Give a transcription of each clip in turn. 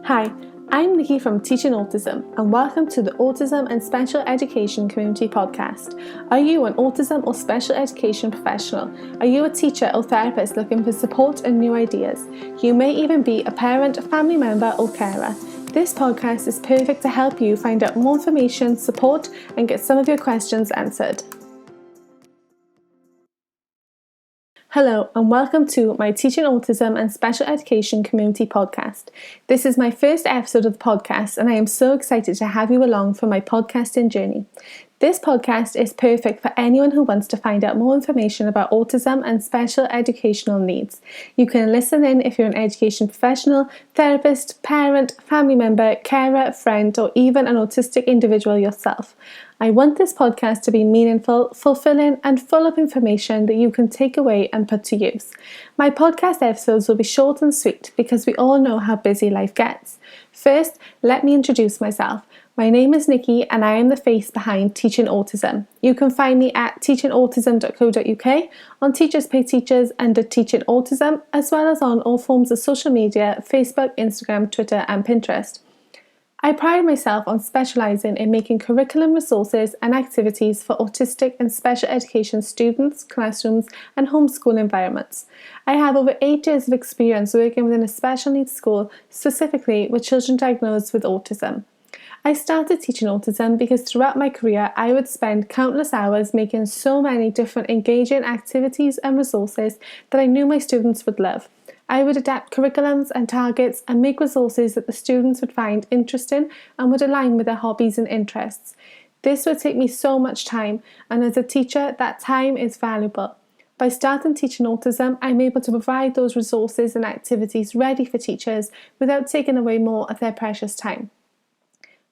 Hi, I'm Nikki from Teaching Autism and welcome to the Autism and Special Education Community Podcast. Are you an autism or special education professional? Are you a teacher or therapist looking for support and new ideas? You may even be a parent, family member or carer. This podcast is perfect to help you find out more information, support and get some of your questions answered. Hello and welcome to my Teaching Autism and Special Education Community Podcast. This is my first episode of the podcast and I am so excited to have you along for my podcasting journey. This podcast is perfect for anyone who wants to find out more information about autism and special educational needs. You can listen in if you're an education professional, therapist, parent, family member, carer, friend, or even an autistic individual yourself. I want this podcast to be meaningful, fulfilling, and full of information that you can take away and put to use. My podcast episodes will be short and sweet because we all know how busy life gets. First, let me introduce myself. My name is Nikki and I am the face behind Teaching Autism. You can find me at teachingautism.co.uk, on Teachers Pay Teachers under Teaching Autism, as well as on all forms of social media, Facebook, Instagram, Twitter and Pinterest. I pride myself on specialising in making curriculum resources and activities for autistic and special education students, classrooms and homeschool environments. I have over 8 years of experience working within a special needs school, specifically with children diagnosed with autism. I started teaching autism because throughout my career I would spend countless hours making so many different engaging activities and resources that I knew my students would love. I would adapt curriculums and targets and make resources that the students would find interesting and would align with their hobbies and interests. This would take me so much time, and as a teacher that time is valuable. By starting Teaching Autism, I'm able to provide those resources and activities ready for teachers without taking away more of their precious time.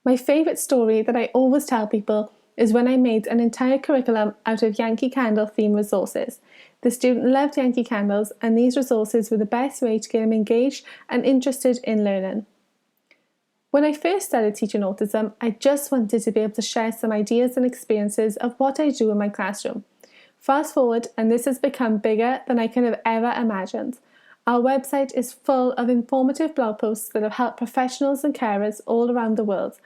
My favourite story that I always tell people is when I made an entire curriculum out of Yankee Candle theme resources. The student loved Yankee candles and these resources were the best way to get them engaged and interested in learning. When I first started teaching autism, I just wanted to be able to share some ideas and experiences of what I do in my classroom. Fast forward and this has become bigger than I could have ever imagined. Our website is full of informative blog posts that have helped professionals and carers all around the world.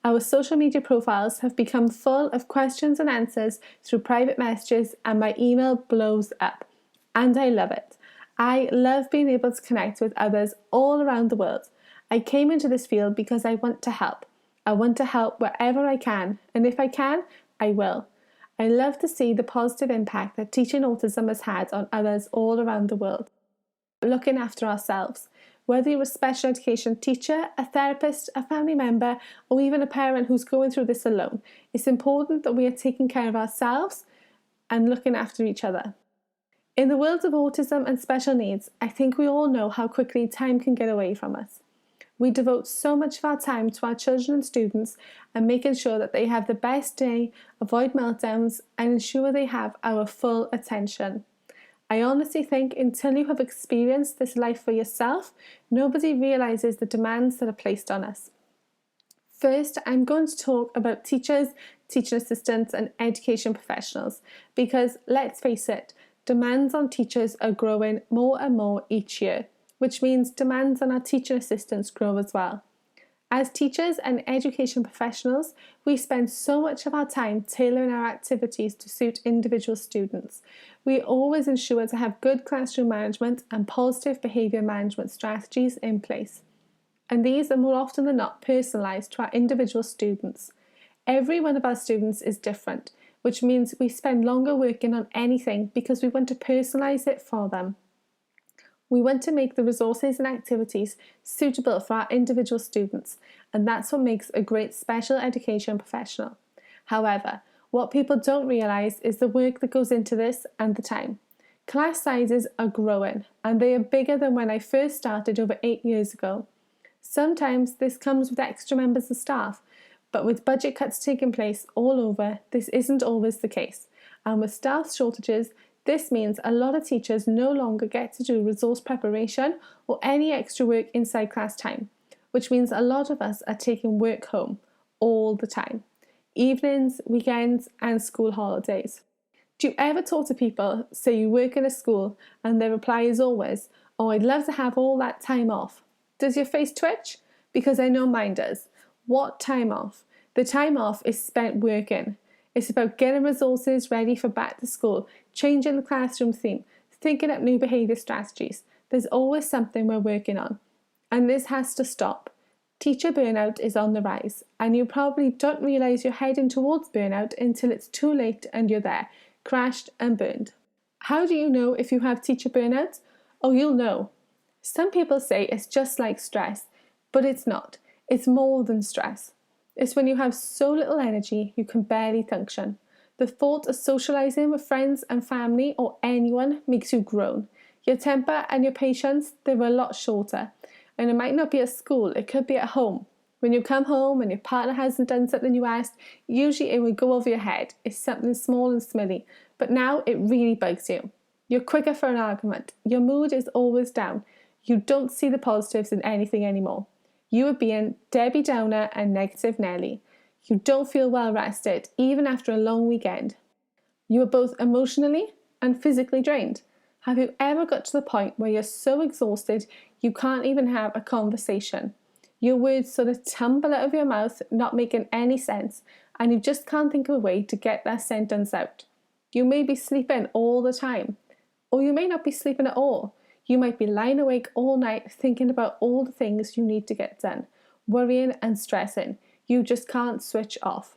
Our social media profiles have become full of questions and answers through private messages and my email blows up. And I love it. I love being able to connect with others all around the world. I came into this field because I want to help. I want to help wherever I can, and if I can, I will. I love to see the positive impact that teaching autism has had on others all around the world. Looking after ourselves. Whether you're a special education teacher, a therapist, a family member, or even a parent who's going through this alone, it's important that we are taking care of ourselves and looking after each other. In the world of autism and special needs, I think we all know how quickly time can get away from us. We devote so much of our time to our children and students and making sure that they have the best day, avoid meltdowns, and ensure they have our full attention. I honestly think until you have experienced this life for yourself, nobody realises the demands that are placed on us. First, I'm going to talk about teachers, teaching assistants and education professionals because, let's face it, demands on teachers are growing more and more each year, which means demands on our teaching assistants grow as well. As teachers and education professionals, we spend so much of our time tailoring our activities to suit individual students. We always ensure to have good classroom management and positive behaviour management strategies in place. And these are more often than not personalised to our individual students. Every one of our students is different, which means we spend longer working on anything because we want to personalise it for them. We want to make the resources and activities suitable for our individual students, and that's what makes a great special education professional. However, what people don't realise is the work that goes into this and the time. Class sizes are growing, and they are bigger than when I first started over 8 years ago. Sometimes this comes with extra members of staff, but with budget cuts taking place all over, this isn't always the case. And with staff shortages, this means a lot of teachers no longer get to do resource preparation or any extra work inside class time, which means a lot of us are taking work home all the time. Evenings, weekends and school holidays. Do you ever talk to people, say you work in a school, and their reply is always, "Oh, I'd love to have all that time off." Does your face twitch? because I know mine does. What time off? The time off is spent working. It's about getting resources ready for back to school, changing the classroom theme, thinking up new behaviour strategies. There's always something we're working on. And this has to stop. Teacher burnout is on the rise, and you probably don't realise you're heading towards burnout until it's too late and you're there, crashed and burned. How do you know if you have teacher burnout? Oh, you'll know. Some people say it's just like stress, but it's not. It's more than stress. It's when you have so little energy you can barely function. The thought of socialising with friends and family or anyone makes you groan. Your temper and your patience, they're a lot shorter. And it might not be at school, it could be at home. When you come home and your partner hasn't done something you asked, usually it will go over your head. It's something small and smilly. But now it really bugs you. You're quicker for an argument. Your mood is always down. You don't see the positives in anything anymore. You are being Debbie Downer and negative Nelly. You don't feel well rested, even after a long weekend. You are both emotionally and physically drained. Have you ever got to the point where you're so exhausted you can't even have a conversation? Your words sort of tumble out of your mouth, not making any sense, and you just can't think of a way to get that sentence out. You may be sleeping all the time, or you may not be sleeping at all. You might be lying awake all night thinking about all the things you need to get done, worrying and stressing. You just can't switch off.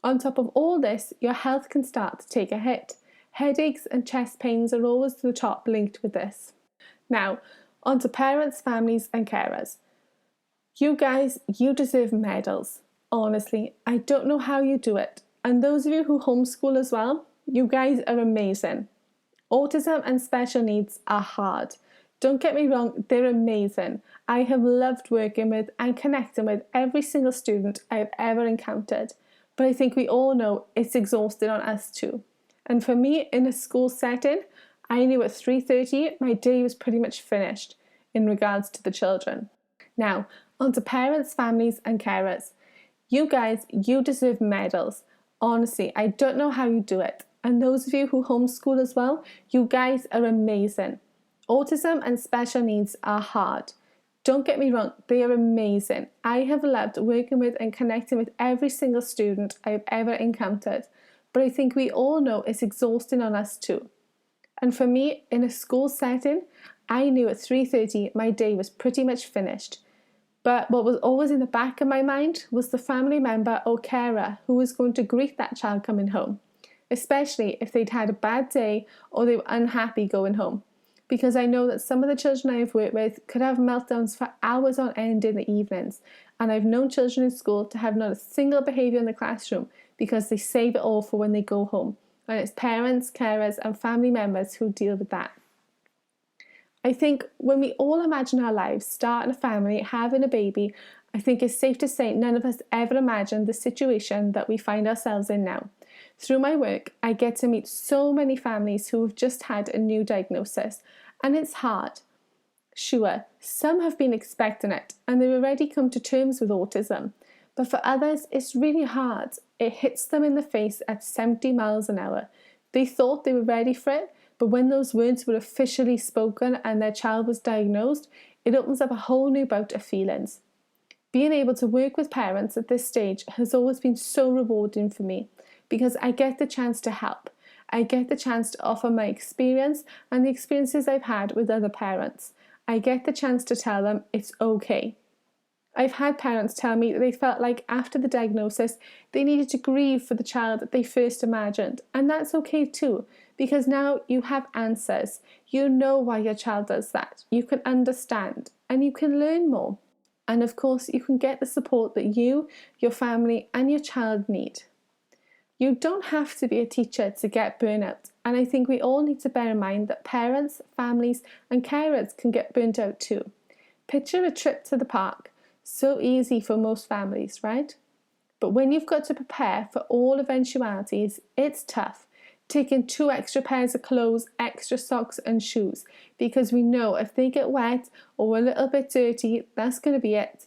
On top of all this, your health can start to take a hit. Headaches and chest pains are always to the top linked with this. Now, on to parents, families and carers. You guys, you deserve medals. Honestly, I don't know how you do it. And those of you who homeschool as well, you guys are amazing. Autism and special needs are hard. Don't get me wrong, they're amazing. I have loved working with and connecting with every single student I've ever encountered. But I think we all know it's exhausting on us too. And for me, in a school setting, I knew at 3:30 my day was pretty much finished in regards to the children. Now, on to parents, families and carers. You guys, you deserve medals. Honestly, I don't know how you do it. And those of you who homeschool as well, you guys are amazing. Autism and special needs are hard. Don't get me wrong, they are amazing. I have loved working with and connecting with every single student I've ever encountered. But I think we all know it's exhausting on us too. And for me, in a school setting, I knew at 3:30 my day was pretty much finished. But what was always in the back of my mind was the family member or carer who was going to greet that child coming home, especially if they'd had a bad day or they were unhappy going home. Because I know that some of the children I have worked with could have meltdowns for hours on end in the evenings. And I've known children in school to have not a single behaviour in the classroom because they save it all for when they go home. And it's parents, carers and family members who deal with that. I think when we all imagine our lives, starting a family, having a baby, I think it's safe to say none of us ever imagined the situation that we find ourselves in now. Through my work, I get to meet so many families who have just had a new diagnosis, and it's hard. Sure, some have been expecting it and they've already come to terms with autism, but for others it's really hard. It hits them in the face at 70 miles an hour. They thought they were ready for it, but when those words were officially spoken and their child was diagnosed, it opens up a whole new bout of feelings. Being able to work with parents at this stage has always been so rewarding for me because I get the chance to help. I get the chance to offer my experience and the experiences I've had with other parents. I get the chance to tell them it's okay. I've had parents tell me that they felt like after the diagnosis, they needed to grieve for the child that they first imagined. And that's okay too, because now you have answers. You know why your child does that. You can understand and you can learn more. And of course, you can get the support that you, your family and your child need. You don't have to be a teacher to get burnout. And I think we all need to bear in mind that parents, families and carers can get burnt out too. Picture a trip to the park. So easy for most families, right? But when you've got to prepare for all eventualities, it's tough. Taking 2 extra pairs of clothes, extra socks and shoes, because we know if they get wet or a little bit dirty, that's going to be it.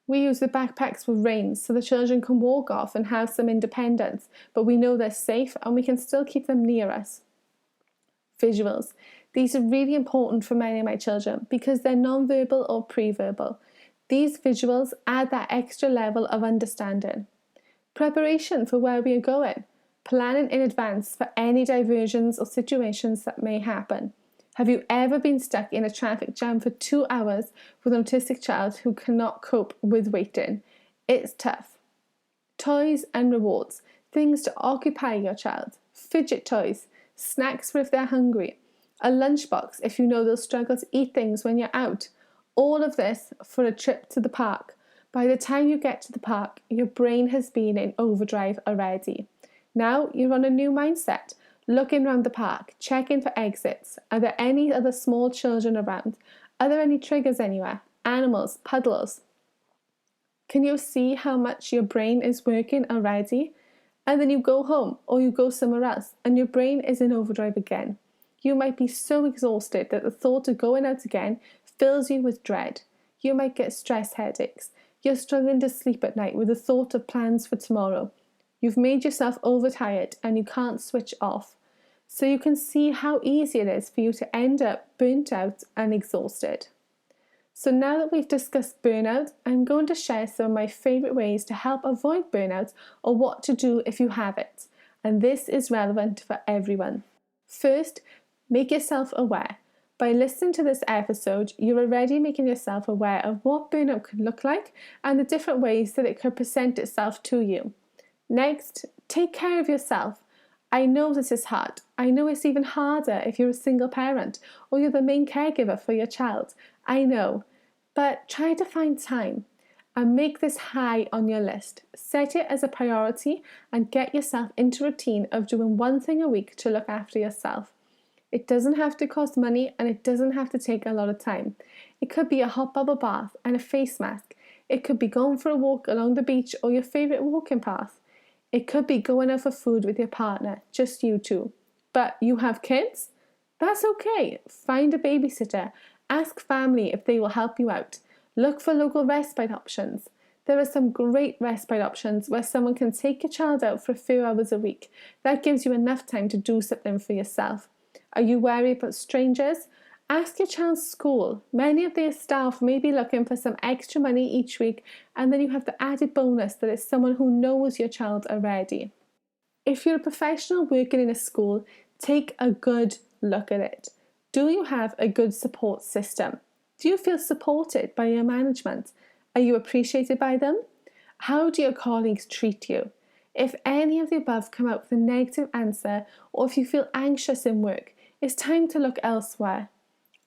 We use the backpacks with reins so the children can walk off and have some independence, but we know they're safe and we can still keep them near us. Visuals. These are really important for many of my children because they're non-verbal or pre-verbal. These visuals add that extra level of understanding. Preparation for where we are going. Planning in advance for any diversions or situations that may happen. Have you ever been stuck in a traffic jam for 2 hours with an autistic child who cannot cope with waiting? It's tough. Toys and rewards. Things to occupy your child. Fidget toys. Snacks for if they're hungry. A lunchbox if you know they'll struggle to eat things when you're out. All of this for a trip to the park. By the time you get to the park, your brain has been in overdrive already. Now you're on a new mindset. Looking around the park, checking for exits. Are there any other small children around? Are there any triggers anywhere? Animals, puddles. Can you see how much your brain is working already? And then you go home or you go somewhere else and your brain is in overdrive again. You might be so exhausted that the thought of going out again fills you with dread. You might get stress headaches. You're struggling to sleep at night with the thought of plans for tomorrow. You've made yourself overtired and you can't switch off. So you can see how easy it is for you to end up burnt out and exhausted. So now that we've discussed burnout, I'm going to share some of my favourite ways to help avoid burnout or what to do if you have it. And this is relevant for everyone. First, make yourself aware. By listening to this episode, you're already making yourself aware of what burnout could look like and the different ways that it could present itself to you. Next, take care of yourself. I know this is hard. I know it's even harder if you're a single parent or you're the main caregiver for your child. I know. But try to find time and make this high on your list. Set it as a priority and get yourself into a routine of doing one thing a week to look after yourself. It doesn't have to cost money and it doesn't have to take a lot of time. It could be a hot bubble bath and a face mask. It could be going for a walk along the beach or your favourite walking path. It could be going out for food with your partner, just you two. But you have kids? That's okay. Find a babysitter. Ask family if they will help you out. Look for local respite options. There are some great respite options where someone can take your child out for a few hours a week. That gives you enough time to do something for yourself. Are you wary about strangers? Ask your child's school. Many of their staff may be looking for some extra money each week, and then you have the added bonus that it's someone who knows your child already. If you're a professional working in a school, take a good look at it. Do you have a good support system? Do you feel supported by your management? Are you appreciated by them? How do your colleagues treat you? If any of the above come out with a negative answer, or if you feel anxious in work, it's time to look elsewhere.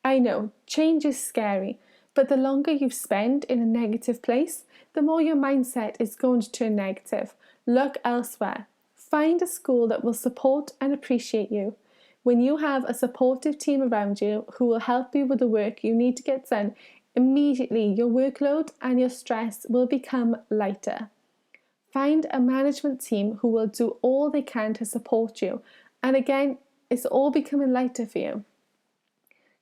I know, change is scary, but the longer you spend in a negative place, the more your mindset is going to turn negative. Look elsewhere. Find a school that will support and appreciate you. When you have a supportive team around you who will help you with the work you need to get done, immediately your workload and your stress will become lighter. Find a management team who will do all they can to support you. And again, it's all becoming lighter for you.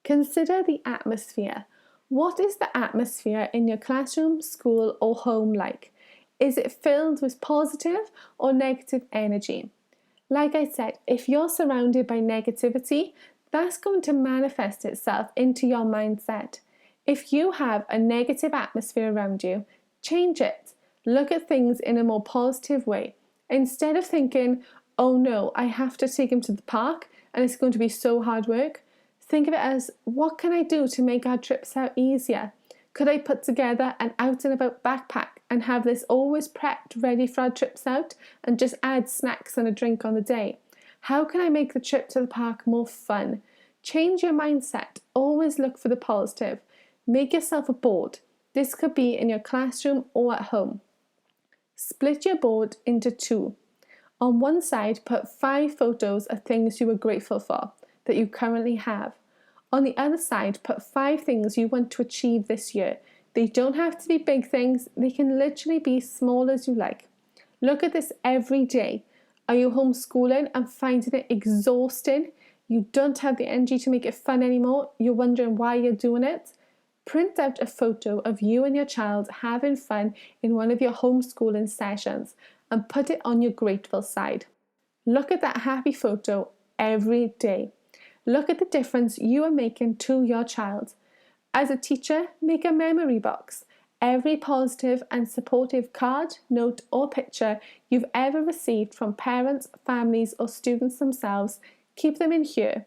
Consider the atmosphere. What is the atmosphere in your classroom, school, or home like? Is it filled with positive or negative energy? Like I said, if you're surrounded by negativity, that's going to manifest itself into your mindset. If you have a negative atmosphere around you, change it. Look at things in a more positive way. Instead of thinking, oh no, I have to take him to the park and it's going to be so hard work, think of it as, what can I do to make our trips out easier? Could I put together an out and about backpack and have this always prepped ready for our trips out and just add snacks and a drink on the day? How can I make the trip to the park more fun? Change your mindset. Always look for the positive. Make yourself a board. This could be in your classroom or at home. Split your board into 2. On one side, put 5 photos of things you are grateful for that you currently have. On the other side, put 5 things you want to achieve this year. They don't have to be big things. They can literally be small as you like. Look at this every day. Are you homeschooling and finding it exhausting? You don't have the energy to make it fun anymore. You're wondering why you're doing it. Print out a photo of you and your child having fun in one of your homeschooling sessions and put it on your grateful side. Look at that happy photo every day. Look at the difference you are making to your child. As a teacher, make a memory box. Every positive and supportive card, note, or picture you've ever received from parents, families, or students themselves, keep them in here.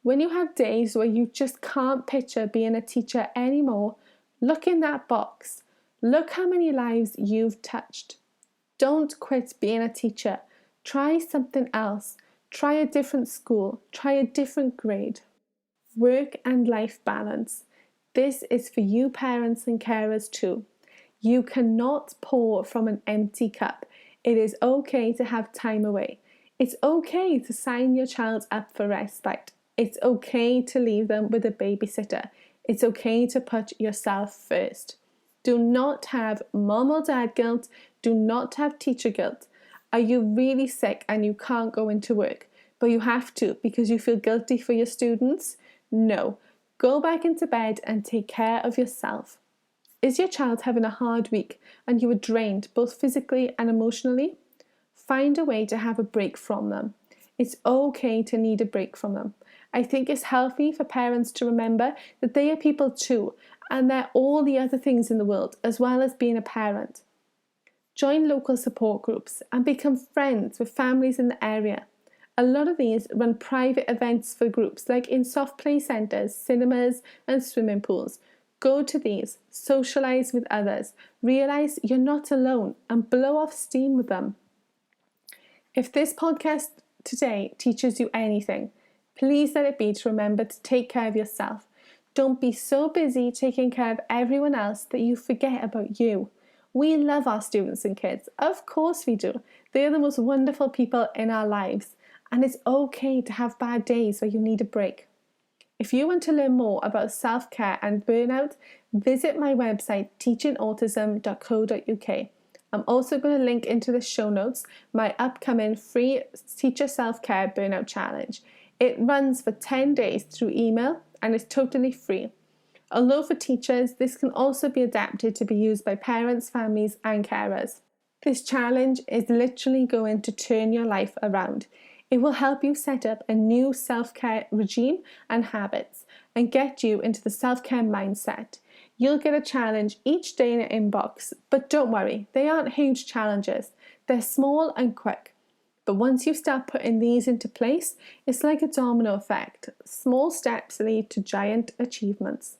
When you have days where you just can't picture being a teacher anymore, look in that box. Look how many lives you've touched. Don't quit being a teacher. Try something else. Try a different school. Try a different grade. Work and life balance. This is for you parents and carers too. You cannot pour from an empty cup. It is okay to have time away. It's okay to sign your child up for respite. It's okay to leave them with a babysitter. It's okay to put yourself first. Do not have mom or dad guilt. Do not have teacher guilt. Are you really sick and you can't go into work, but you have to because you feel guilty for your students? No. Go back into bed and take care of yourself. Is your child having a hard week and you are drained both physically and emotionally? Find a way to have a break from them. It's okay to need a break from them. I think it's healthy for parents to remember that they are people too, and they're all the other things in the world, as well as being a parent. Join local support groups and become friends with families in the area. A lot of these run private events for groups, like in soft play centres, cinemas, and swimming pools. Go to these, socialise with others, realise you're not alone, and blow off steam with them. If this podcast today teaches you anything, please let it be to remember to take care of yourself. Don't be so busy taking care of everyone else that you forget about you. We love our students and kids. Of course we do. They are the most wonderful people in our lives. And it's okay to have bad days where you need a break. If you want to learn more about self-care and burnout, visit my website teachingautism.co.uk. I'm also going to link into the show notes my upcoming free Teacher Self-Care Burnout Challenge. It runs for 10 days through email and is totally free. Although for teachers, this can also be adapted to be used by parents, families, and carers. This challenge is literally going to turn your life around. It will help you set up a new self-care regime and habits and get you into the self-care mindset. You'll get a challenge each day in your inbox, but don't worry, they aren't huge challenges. They're small and quick. But once you start putting these into place, it's like a domino effect. Small steps lead to giant achievements.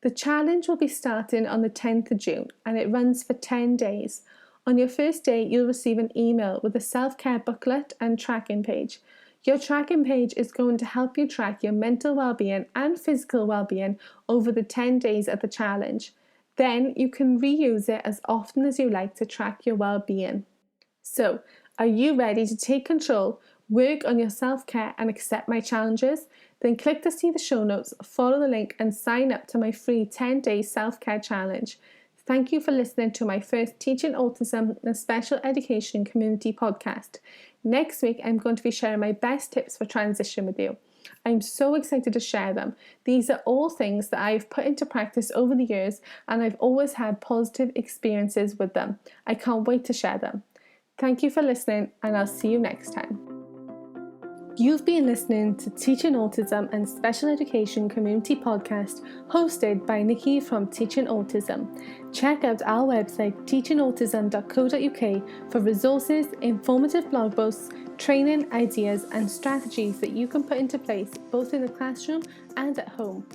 The challenge will be starting on the 10th of June and it runs for 10 days. On your first day, you'll receive an email with a self-care booklet and tracking page. Your tracking page is going to help you track your mental well-being and physical well-being over the 10 days of the challenge. Then you can reuse it as often as you like to track your well-being. So, are you ready to take control, work on your self-care and accept my challenges? Then click to see the show notes, follow the link and sign up to my free 10-day self-care challenge. Thank you for listening to my first Teaching Autism and Special Education Community podcast. Next week, I'm going to be sharing my best tips for transition with you. I'm so excited to share them. These are all things that I've put into practice over the years and I've always had positive experiences with them. I can't wait to share them. Thank you for listening and I'll see you next time. You've been listening to Teaching Autism and Special Education Community Podcast hosted by Nikki from Teaching Autism. Check out our website teachingautism.co.uk for resources, informative blog posts, training, ideas and strategies that you can put into place both in the classroom and at home.